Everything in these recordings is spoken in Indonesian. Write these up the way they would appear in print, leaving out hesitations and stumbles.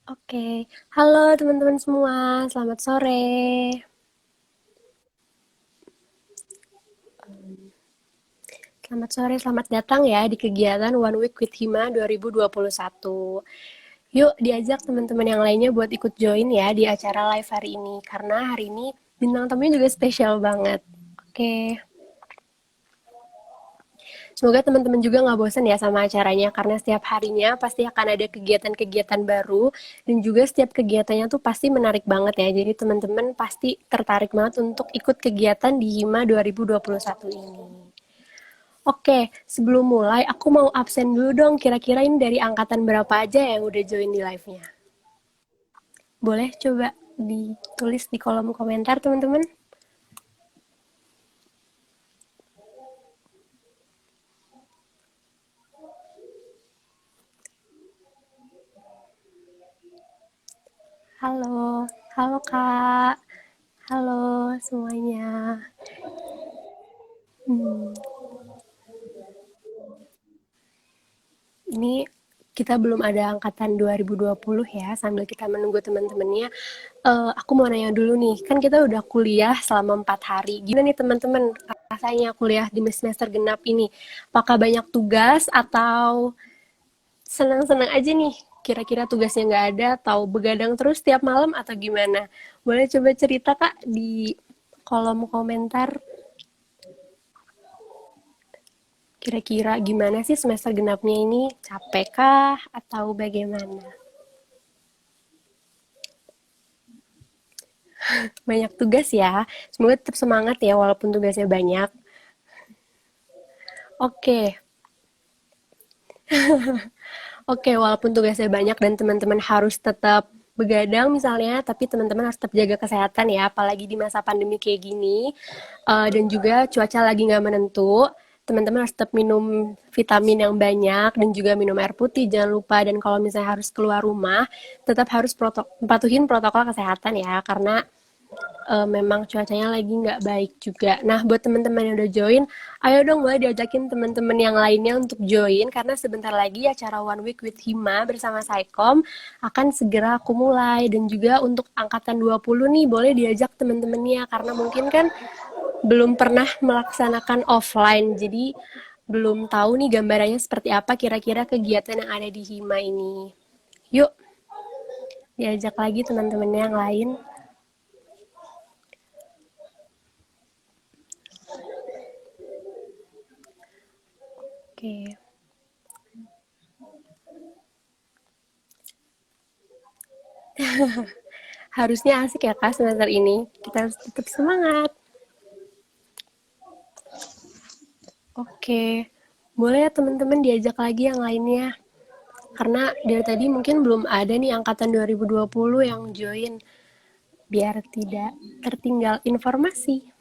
Oke, halo teman-teman semua, selamat sore. Selamat sore, selamat datang ya di kegiatan One Week with Hima 2021. Yuk diajak teman-teman yang lainnya buat ikut join ya di acara live hari ini, karena hari ini bintang tamunya juga spesial banget. Oke, semoga teman-teman juga nggak bosan ya sama acaranya, karena setiap harinya pasti akan ada kegiatan-kegiatan baru, dan juga setiap kegiatannya tuh pasti menarik banget ya. Jadi teman-teman pasti tertarik banget untuk ikut kegiatan di Hima 2021 ini. Oke, sebelum mulai aku mau absen dulu dong. Kira-kira ini dari angkatan berapa aja yang udah join di live-nya? Boleh coba ditulis di kolom komentar teman-teman. Halo, halo Kak. Halo semuanya. Hmm, ini kita belum ada angkatan 2020 ya, sambil kita menunggu teman-temannya. Aku mau nanya dulu nih, kan kita udah kuliah selama 4 hari. Gimana nih teman-teman rasanya kuliah di semester genap ini? Apakah banyak tugas atau senang-senang aja nih? Kira-kira tugasnya nggak ada atau begadang terus tiap malam atau gimana? Boleh coba cerita Kak di kolom komentar. Kira-kira gimana sih semester genapnya ini? Capek kah atau bagaimana? Banyak tugas ya. Semoga tetap semangat ya walaupun tugasnya banyak. Oke, oke, walaupun tugasnya banyak dan teman-teman harus tetap begadang misalnya, tapi teman-teman harus tetap jaga kesehatan ya, apalagi di masa pandemi kayak gini. Dan juga cuaca lagi nggak menentu, teman-teman harus tetap minum vitamin yang banyak dan juga minum air putih, jangan lupa. Dan kalau misalnya harus keluar rumah, tetap harus patuhin protokol kesehatan ya, karena memang cuacanya lagi nggak baik juga. Nah, buat teman-teman yang udah join, ayo dong boleh diajakin teman-teman yang lainnya untuk join, karena sebentar lagi acara One Week with Hima bersama Saikom akan segera aku mulai. Dan juga untuk angkatan 20 nih, boleh diajak teman-temannya, karena mungkin kan belum pernah melaksanakan offline, jadi belum tahu nih gambarannya seperti apa kira-kira kegiatan yang ada di Hima ini. Yuk, diajak lagi teman-temannya yang lain. Oke. Harusnya asik ya Kak semester ini. Kita harus tetap semangat. Oke, boleh ya teman-teman diajak lagi yang lainnya. Karena dari tadi mungkin belum ada nih angkatan 2020 yang join. Biar tidak tertinggal informasi.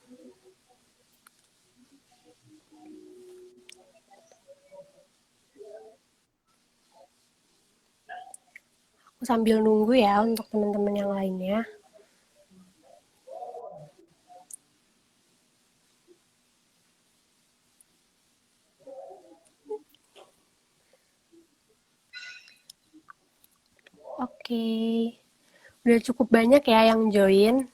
Aku sambil nunggu ya untuk teman-teman yang lainnya. Oke, udah cukup banyak ya yang join.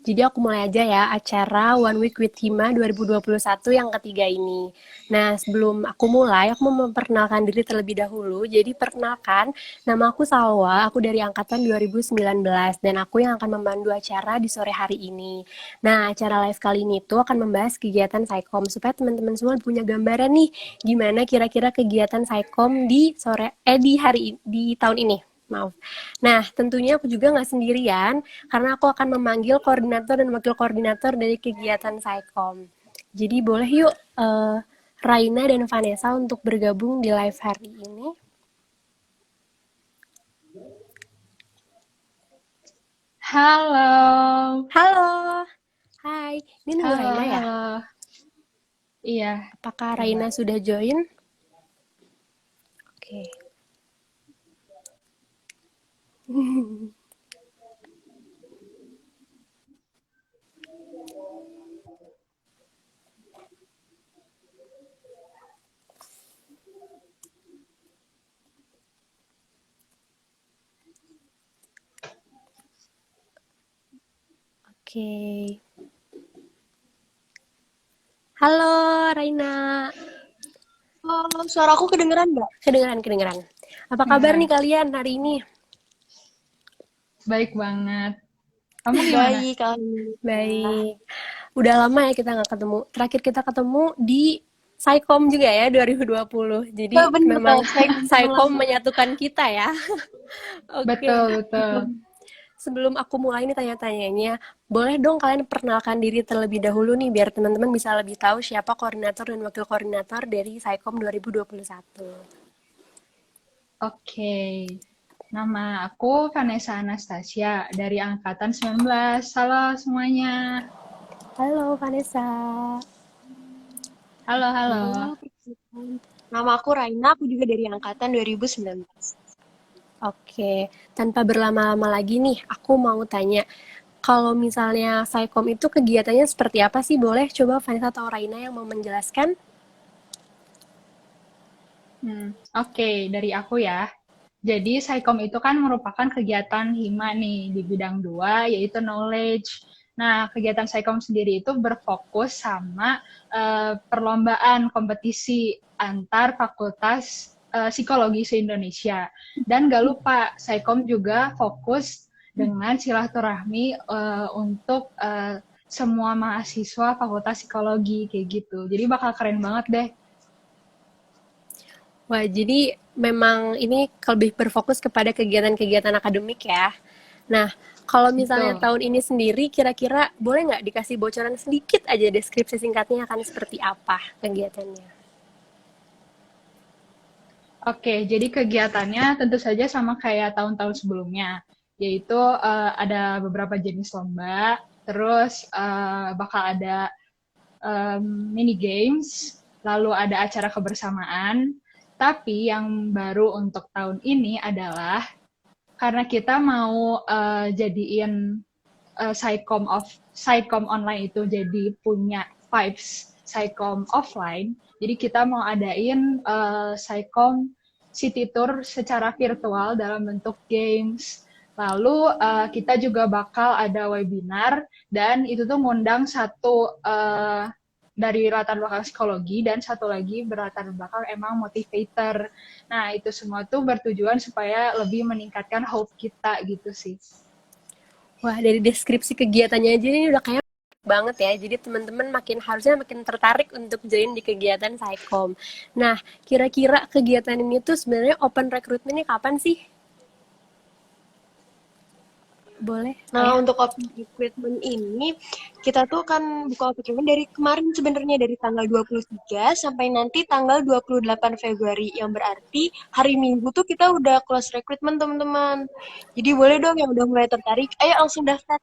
Jadi aku mulai aja ya acara One Week with Hima 2021 yang ketiga ini. Nah, sebelum aku mulai, aku mau memperkenalkan diri terlebih dahulu. Jadi perkenalkan, nama aku Salwa, aku dari angkatan 2019 dan aku yang akan memandu acara di sore hari ini. Nah, acara live kali ini tuh akan membahas kegiatan Saikom supaya teman-teman semua punya gambaran nih gimana kira-kira kegiatan Saikom di hari di tahun ini. Maaf. Nah, tentunya aku juga nggak sendirian, karena aku akan memanggil koordinator dan wakil koordinator dari kegiatan Saikom. Jadi boleh yuk Raina dan Vanessa untuk bergabung di live hari ini. Halo, Halo, hai. Ini nunggu halo, Raina ya? halo. Iya, Apakah coba. Raina sudah join? Oke. Oke. Halo, Raina. Halo, suaraku kedengeran nggak? Kedengeran, kedengeran. Apa kabar nih Kedengeran. kalian hari ini? Baik banget. Kamu gimana? Baik, alhamdulillah. Baik. Udah lama ya kita nggak ketemu. Terakhir kita ketemu di Saikom juga ya 2020. Jadi Oh, bener memang tuh, saya ketemu Saikom langsung. menyatukan kita ya. Oke. Betul, betul. Sebelum aku mulai nih tanya-tanyanya, boleh dong kalian perkenalkan diri terlebih dahulu nih biar teman-teman bisa lebih tahu siapa koordinator dan wakil koordinator dari Saikom 2021. Oke. Nama aku Vanessa Anastasia dari angkatan 19. Halo semuanya. Halo Vanessa. Halo, halo. Halo, perkenalkan. Nama aku Raina, aku juga dari angkatan 2019. Oke, tanpa berlama-lama lagi nih, aku mau tanya, kalau misalnya Saikom itu kegiatannya seperti apa sih? Boleh coba Vanessa atau Raina yang mau menjelaskan? Oke, dari aku ya. Jadi, Saikom itu kan merupakan kegiatan hima nih di bidang dua, yaitu knowledge. Nah, kegiatan Saikom sendiri itu berfokus sama perlombaan kompetisi antar fakultas psikologi se-Indonesia. Dan gak lupa, Saikom juga fokus dengan silaturahmi untuk semua mahasiswa fakultas psikologi, kayak gitu. Jadi bakal keren banget deh. Wah, jadi memang ini lebih berfokus kepada kegiatan-kegiatan akademik ya. Nah, kalau misalnya Betul. tahun ini sendiri, kira-kira boleh nggak dikasih bocoran sedikit aja deskripsi singkatnya akan seperti apa kegiatannya? Oke, jadi kegiatannya tentu saja sama kayak tahun-tahun sebelumnya, yaitu ada beberapa jenis lomba, terus bakal ada mini games, lalu ada acara kebersamaan. Tapi yang baru untuk tahun ini adalah karena kita mau jadiin Sitecom online itu jadi punya vibes Sitecom offline. Jadi kita mau adain Sitecom City Tour secara virtual dalam bentuk games. Lalu kita juga bakal ada webinar dan itu tuh ngundang satu dari latar belakang psikologi dan satu lagi berlatar belakang emang motivator. Nah, itu semua tuh bertujuan supaya lebih meningkatkan hope kita gitu sih. Wah, dari deskripsi kegiatannya aja ini udah kayak banget ya. Jadi teman-teman harusnya makin tertarik untuk join di kegiatan Saikom. Nah, kira-kira kegiatan ini tuh sebenarnya open recruitment-nya kapan sih? Boleh, Nah, Ayah? untuk open recruitment ini, kita tuh kan buka open recruitment dari kemarin sebenarnya dari tanggal 23 sampai nanti tanggal 28 Februari. Yang berarti hari Minggu tuh kita udah close recruitment, teman-teman. Jadi boleh dong yang udah mulai tertarik, ayo langsung daftar.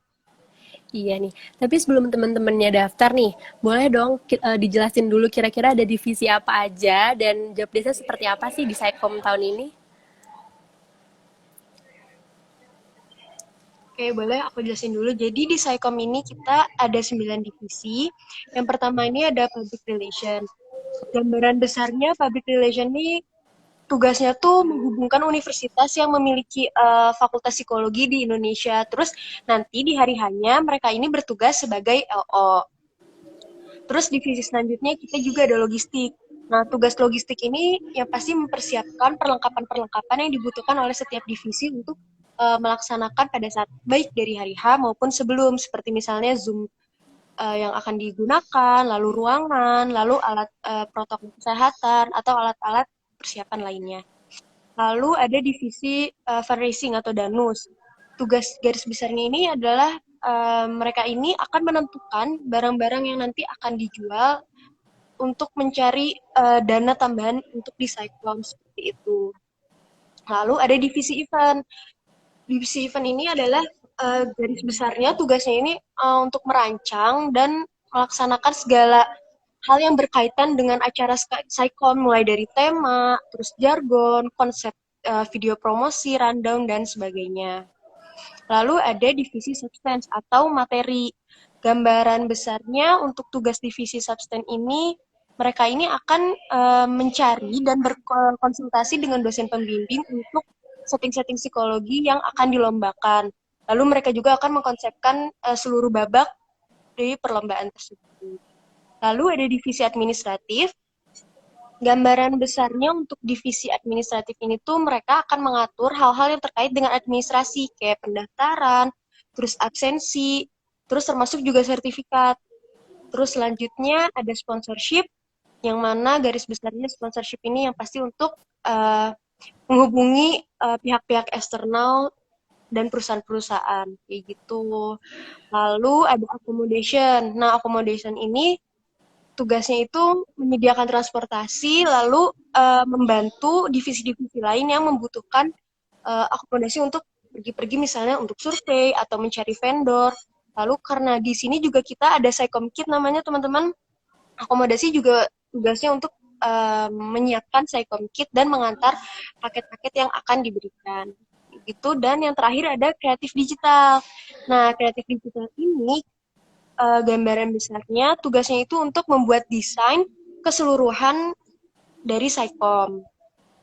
Iya nih. Tapi sebelum teman-temannya daftar nih, boleh dong dijelasin dulu kira-kira ada divisi apa aja dan job desk seperti apa sih di Saikom tahun ini? Oke, boleh aku jelasin dulu. Jadi di Saikom ini kita ada 9 divisi. Yang pertama ini ada Public Relation. Gambaran besarnya Public Relation ini tugasnya tuh menghubungkan universitas yang memiliki fakultas psikologi di Indonesia. Terus nanti di hari hanya mereka ini bertugas sebagai LO. Terus divisi selanjutnya kita juga ada logistik. Nah, tugas logistik ini yang pasti mempersiapkan perlengkapan-perlengkapan yang dibutuhkan oleh setiap divisi untuk melaksanakan pada saat baik dari hari H maupun sebelum, seperti misalnya Zoom yang akan digunakan, lalu ruangan, lalu alat protokol kesehatan, atau alat-alat persiapan lainnya. Lalu ada divisi fundraising atau danus. Tugas garis besarnya ini adalah mereka ini akan menentukan barang-barang yang nanti akan dijual untuk mencari dana tambahan untuk di Cyclone seperti itu. Lalu ada divisi event. Divisi event ini adalah garis besarnya tugasnya ini untuk merancang dan melaksanakan segala hal yang berkaitan dengan acara Cyclone, mulai dari tema, terus jargon, konsep video promosi, rundown, dan sebagainya. Lalu ada divisi substance atau materi. Gambaran besarnya untuk tugas divisi substance ini, mereka ini akan mencari dan berkonsultasi dengan dosen pembimbing untuk setting-setting psikologi yang akan dilombakan. Lalu mereka juga akan mengkonsepkan seluruh babak dari perlombaan tersebut. Lalu ada divisi administratif. Gambaran besarnya untuk divisi administratif ini tuh mereka akan mengatur hal-hal yang terkait dengan administrasi, kayak pendaftaran, terus absensi, terus termasuk juga sertifikat. Terus selanjutnya ada sponsorship, yang mana garis besarnya sponsorship ini yang pasti untuk menghubungi pihak-pihak eksternal dan perusahaan-perusahaan, kayak gitu. Lalu ada accommodation. Nah, accommodation ini tugasnya itu menyediakan transportasi, lalu membantu divisi-divisi lain yang membutuhkan akomodasi untuk pergi-pergi misalnya untuk survei atau mencari vendor. Lalu karena di sini juga kita ada Psycom Kit namanya teman-teman, akomodasi juga tugasnya untuk menyiapkan Psycom Kit dan mengantar paket-paket yang akan diberikan. Gitu. Dan yang terakhir ada kreatif digital. Nah, kreatif digital ini gambaran besarnya tugasnya itu untuk membuat desain keseluruhan dari Psycom.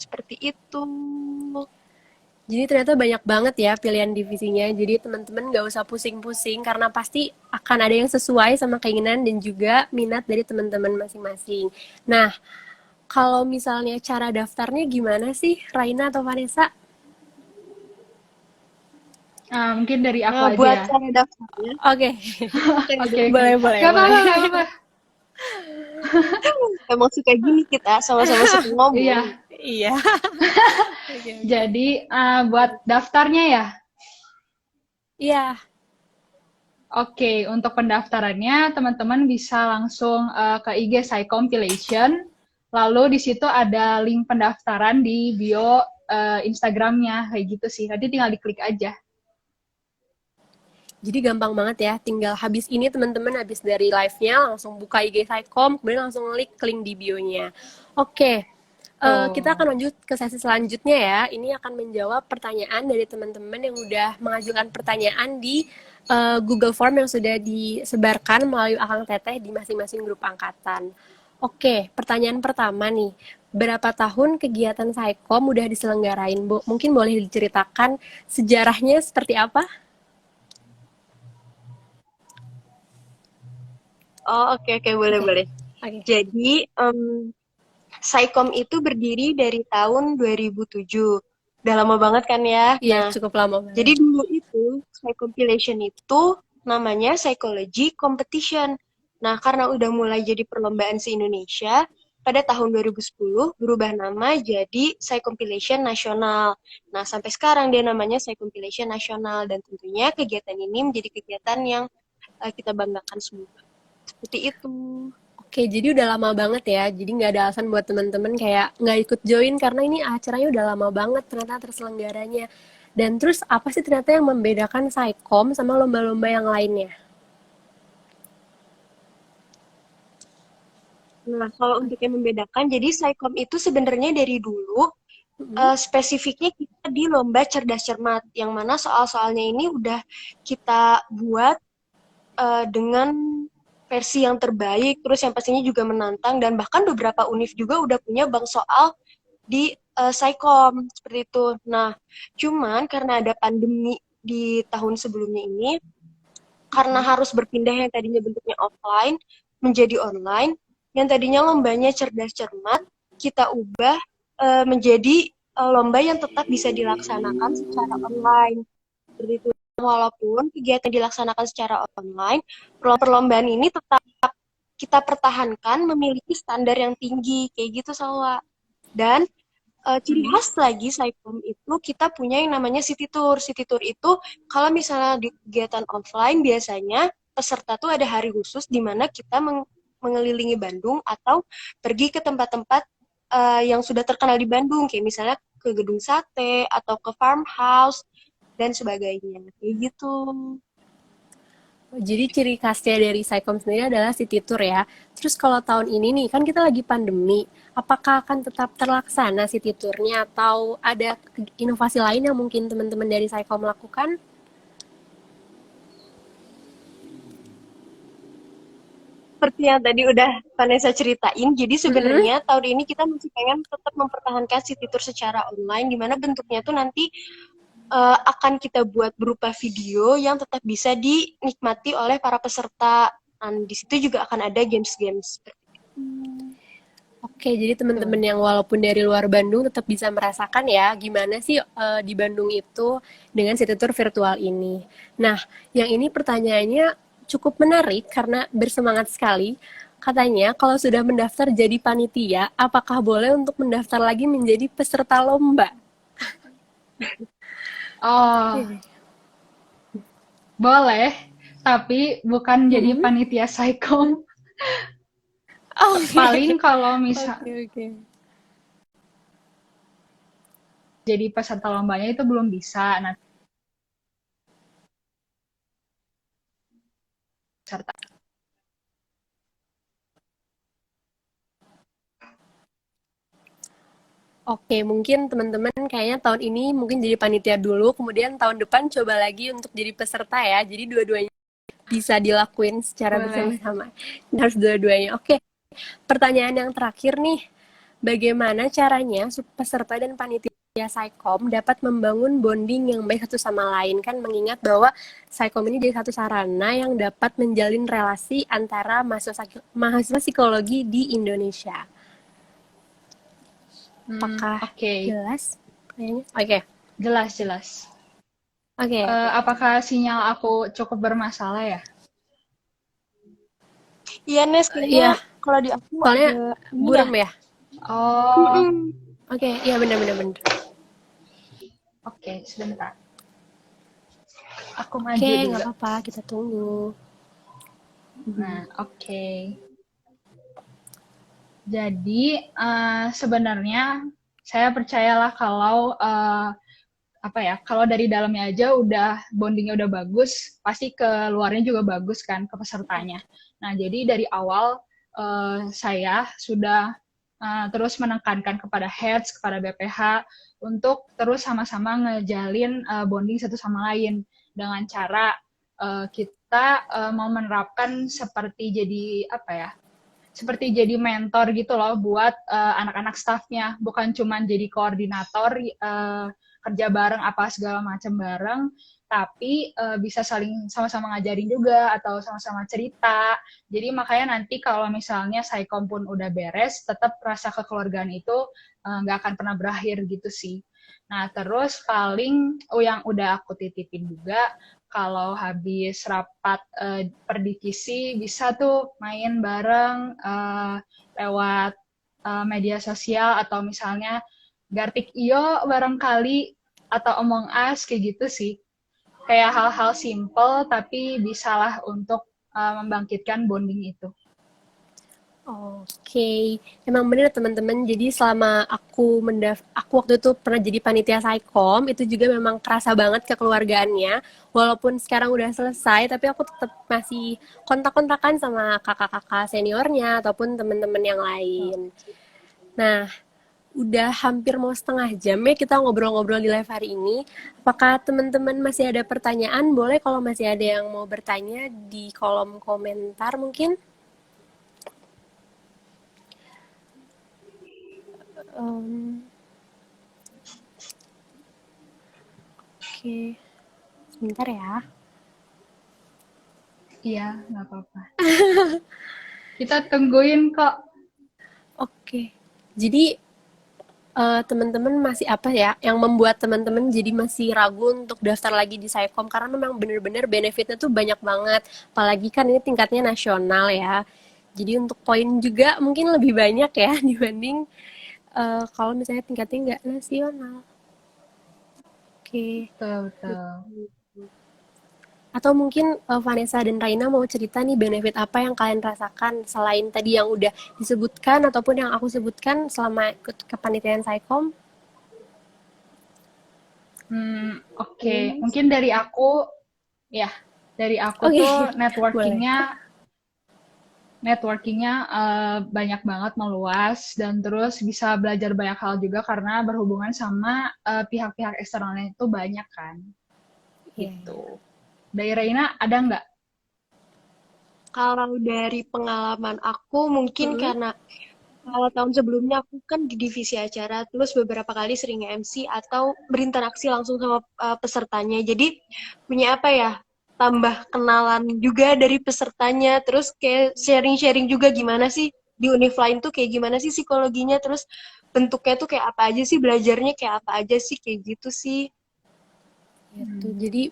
Seperti itu. Jadi ternyata banyak banget ya pilihan divisinya. Jadi teman-teman nggak usah pusing-pusing karena pasti akan ada yang sesuai sama keinginan dan juga minat dari teman-teman masing-masing. Nah, kalau misalnya cara daftarnya gimana sih, Raina atau Vanessa? Mungkin dari aku aja Buat ya. cara daftarnya, Oke, Oke. boleh, boleh, Gak boleh. apa-apa. emang suka gini kita, sama-sama suka ngomong. Iya. Iya. Oke, oke. Jadi buat daftarnya ya. Iya. Oke, untuk pendaftarannya teman-teman bisa langsung ke IG Psycompilation. Lalu di situ ada link pendaftaran di bio Instagramnya, kayak gitu sih. Nanti tinggal diklik aja. Jadi gampang banget ya, tinggal habis ini teman-teman habis dari live-nya langsung buka IG Psycom, kemudian langsung klik link di bio-nya. Oke, kita akan lanjut ke sesi selanjutnya ya. Ini akan menjawab pertanyaan dari teman-teman yang udah mengajukan pertanyaan di Google Form yang sudah disebarkan melalui Akang Teteh di masing-masing grup angkatan. Oke, pertanyaan pertama nih. Berapa tahun kegiatan Psycom udah diselenggarain, Bu? Mungkin boleh diceritakan sejarahnya seperti apa? Oh, oke, boleh. Oke. Jadi, Psycom itu berdiri dari tahun 2007. Udah lama banget kan ya? Iya, Nah, cukup lama banget. jadi dulu itu, Psycompilation itu namanya Psychology Competition. Nah, karena udah mulai jadi perlombaan se-Indonesia, pada tahun 2010 berubah nama jadi Psycompilation Nasional. Nah, sampai sekarang dia namanya Psycompilation Nasional. Dan tentunya kegiatan ini menjadi kegiatan yang kita banggakan semua. Seperti itu. Oke, jadi udah lama banget ya. Jadi nggak ada alasan buat teman-teman kayak nggak ikut join karena ini acaranya udah lama banget ternyata terselenggaranya. Dan terus apa sih ternyata yang membedakan Psycom sama lomba-lomba yang lainnya? Nah, kalau untuk yang membedakan, jadi Psycom itu sebenarnya dari dulu spesifiknya kita di lomba cerdas cermat, yang mana soal-soalnya ini udah kita buat dengan versi yang terbaik, terus yang pastinya juga menantang, dan bahkan beberapa univ juga udah punya bank soal di Psycom, seperti itu. Nah, cuman karena ada pandemi di tahun sebelumnya ini, karena harus berpindah yang tadinya bentuknya offline menjadi online, yang tadinya lombanya cerdas cermat, kita ubah menjadi lomba yang tetap bisa dilaksanakan secara online. Seperti itu. Walaupun kegiatan dilaksanakan secara online, perlombaan ini tetap kita pertahankan memiliki standar yang tinggi, kayak gitu Salwa. Dan ciri khas lagi Psycom itu kita punya yang namanya city tour. City tour itu kalau misalnya di kegiatan offline biasanya peserta tuh ada hari khusus di mana kita mengelilingi Bandung atau pergi ke tempat-tempat yang sudah terkenal di Bandung, kayak misalnya ke gedung sate atau ke farmhouse dan sebagainya, kayak gitu. Jadi ciri khasnya dari Psycom sendiri adalah city tour ya. Terus kalau tahun ini nih, kan kita lagi pandemi, apakah akan tetap terlaksana city tournya atau ada inovasi lain yang mungkin teman-teman dari Psycom lakukan? Seperti yang tadi udah Vanessa ceritain, jadi sebenarnya tahun ini kita masih pengen tetap mempertahankan city tour secara online, di mana bentuknya tuh nanti akan kita buat berupa video yang tetap bisa dinikmati oleh para peserta. Dan di situ juga akan ada games-games. Oke, jadi teman-teman Tuh. yang walaupun dari luar Bandung tetap bisa merasakan ya gimana sih di Bandung itu dengan city tour virtual ini. Nah, yang ini pertanyaannya cukup menarik karena bersemangat sekali. Katanya kalau sudah mendaftar jadi panitia, apakah boleh untuk mendaftar lagi menjadi peserta lomba? Oh, Oke. boleh, tapi bukan jadi Mm-mm. panitia Saikom. Oke, Paling kalau misal oke, oke. jadi peserta lombanya itu belum bisa. Nah, peserta. Oke, mungkin teman-teman kayaknya tahun ini mungkin jadi panitia dulu, kemudian tahun depan coba lagi untuk jadi peserta ya. Jadi dua-duanya bisa dilakuin secara Boleh. bersama-sama. Harus dua-duanya. Oke, pertanyaan yang terakhir nih. Bagaimana caranya peserta dan panitia Saikom dapat membangun bonding yang baik satu sama lain? Kan mengingat bahwa Saikom ini jadi satu sarana yang dapat menjalin relasi antara mahasiswa psikologi di Indonesia. Apakah Oke, jelas? Kayaknya. Oke. jelas jelas. Oke. Apakah sinyal aku cukup bermasalah ya? Iya, Nes, kayaknya Iya, kalau di aku soalnya ada ini ya. buram ya. Oh, Mm-mm. Oke, iya benar-benar. oke, sebentar. Aku Oke, maju nggak dulu. apa-apa, kita tunggu. Nah, oke. Jadi sebenarnya saya percayalah kalau apa ya, kalau dari dalamnya aja udah bondingnya udah bagus, pasti ke luarnya juga bagus kan ke pesertanya. Nah, jadi dari awal saya sudah terus menekankan kepada heads, kepada BPH untuk terus sama-sama ngejalin bonding satu sama lain dengan cara kita mau menerapkan seperti jadi apa ya? Seperti jadi mentor gitu loh buat anak-anak staffnya, bukan cuma jadi koordinator kerja bareng apa segala macam bareng, tapi bisa saling sama-sama ngajarin juga atau sama-sama cerita. Jadi makanya nanti kalau misalnya Saikom pun udah beres, tetap rasa kekeluargaan itu nggak akan pernah berakhir gitu sih. Nah terus paling yang udah aku titipin juga, kalau habis rapat per divisi bisa tuh main bareng lewat media sosial atau misalnya Gartik Iyo barangkali atau Among Us kayak gitu sih. Kayak hal-hal simple tapi bisalah untuk membangkitkan bonding itu. Oke, emang bener teman-teman. Jadi selama aku waktu itu pernah jadi panitia Saikom, itu juga memang kerasa banget kekeluargaannya. Walaupun sekarang udah selesai, tapi aku tetap masih kontak-kontakan sama kakak-kakak seniornya ataupun teman-teman yang lain. Nah, udah hampir mau setengah jam ya kita ngobrol-ngobrol di live hari ini. Apakah teman-teman masih ada pertanyaan? Boleh kalau masih ada yang mau bertanya di kolom komentar mungkin. Em, Oke, sebentar ya. Iya, nggak apa-apa. Kita tungguin kok. Oke, jadi teman-teman masih apa ya yang membuat teman-teman jadi masih ragu untuk daftar lagi di Saikom karena memang benar-benar benefitnya tuh banyak banget. Apalagi kan ini tingkatnya nasional ya. Jadi untuk poin juga mungkin lebih banyak ya dibanding kalau misalnya tingkatnya nggak nasional. Oke. Betul, betul. Atau mungkin Vanessa dan Raina mau cerita nih benefit apa yang kalian rasakan selain tadi yang udah disebutkan ataupun yang aku sebutkan selama ikut kepanitiaan Saikom. Oke. Mungkin dari aku, ya, dari aku Oke, tuh boleh. networkingnya banyak banget meluas dan terus bisa belajar banyak hal juga karena berhubungan sama pihak-pihak eksternalnya itu banyak kan Iya, iya. gitu. Dari Reina ada nggak? Kalau dari pengalaman aku mungkin Mm-mm. karena Kalau tahun sebelumnya aku kan di divisi acara, terus beberapa kali sering MC atau berinteraksi langsung sama pesertanya. Jadi punya apa ya, tambah kenalan juga dari pesertanya, terus kayak sharing-sharing juga gimana sih di univ lain tuh kayak gimana sih psikologinya, terus bentuknya tuh kayak apa aja sih, belajarnya kayak apa aja sih, kayak gitu sih. Gitu. Jadi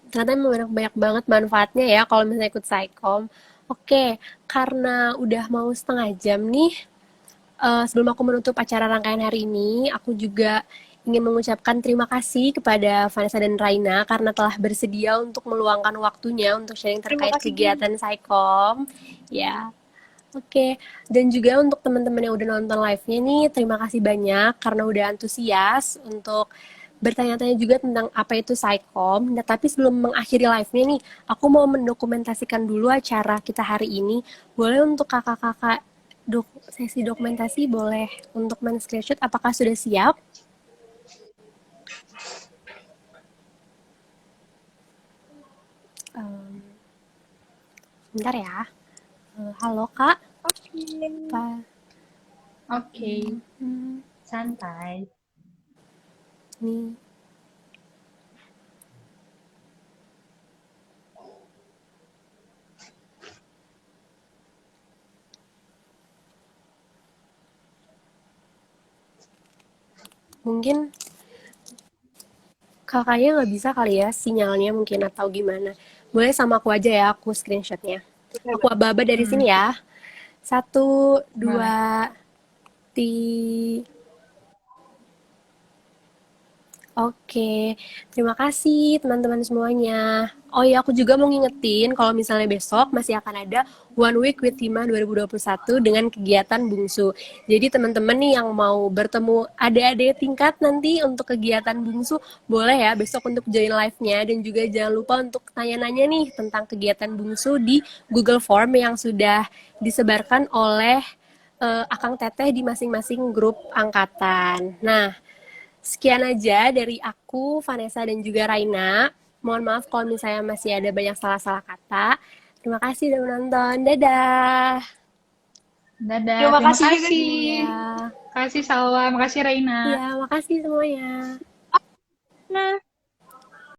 ternyata memang banyak, banyak banget manfaatnya ya kalau misalnya ikut Psycom. Oke, karena udah mau setengah jam nih, sebelum aku menutup acara rangkaian hari ini, aku juga ingin mengucapkan terima kasih kepada Vanessa dan Raina karena telah bersedia untuk meluangkan waktunya untuk sharing Terima terkait kasih juga. kegiatan Psycom. Ya, oke. Dan juga untuk teman-teman yang udah nonton live-nya nih, terima kasih banyak karena udah antusias untuk bertanya-tanya juga tentang apa itu Psycom. Nah, tapi sebelum mengakhiri live-nya nih, aku mau mendokumentasikan dulu acara kita hari ini. Boleh untuk kakak-kakak sesi dokumentasi boleh untuk men-screenshot apakah sudah siap? Um, Bentar ya. Halo Kak. Oke. Pak. Oke, Hmm, santai. nih. Mungkin kakaknya nggak bisa kali ya sinyalnya mungkin atau gimana. Boleh sama aku aja ya, aku screenshotnya. Aku aba-aba dari Hmm, sini ya. Satu, dua, boleh. tiga. Oke, terima kasih teman-teman semuanya. Oh ya, aku juga mau ngingetin kalau misalnya besok masih akan ada One Week with Hima 2021 dengan kegiatan bungsu. Jadi teman-teman nih yang mau bertemu adik-adik tingkat nanti untuk kegiatan bungsu, boleh ya besok untuk join live-nya dan juga jangan lupa untuk tanya-nanya nih tentang kegiatan bungsu di Google Form yang sudah disebarkan oleh Akang Teteh di masing-masing grup angkatan. Nah, sekian aja dari aku, Vanessa dan juga Raina. Mohon maaf kalau misalnya masih ada banyak salah-salah kata. Terima kasih sudah menonton. Dadah. Dadah, Terima terima kasih juga. kasih. Ya, Makasih Salwa, makasih Reina. ya, makasih semuanya. Nah.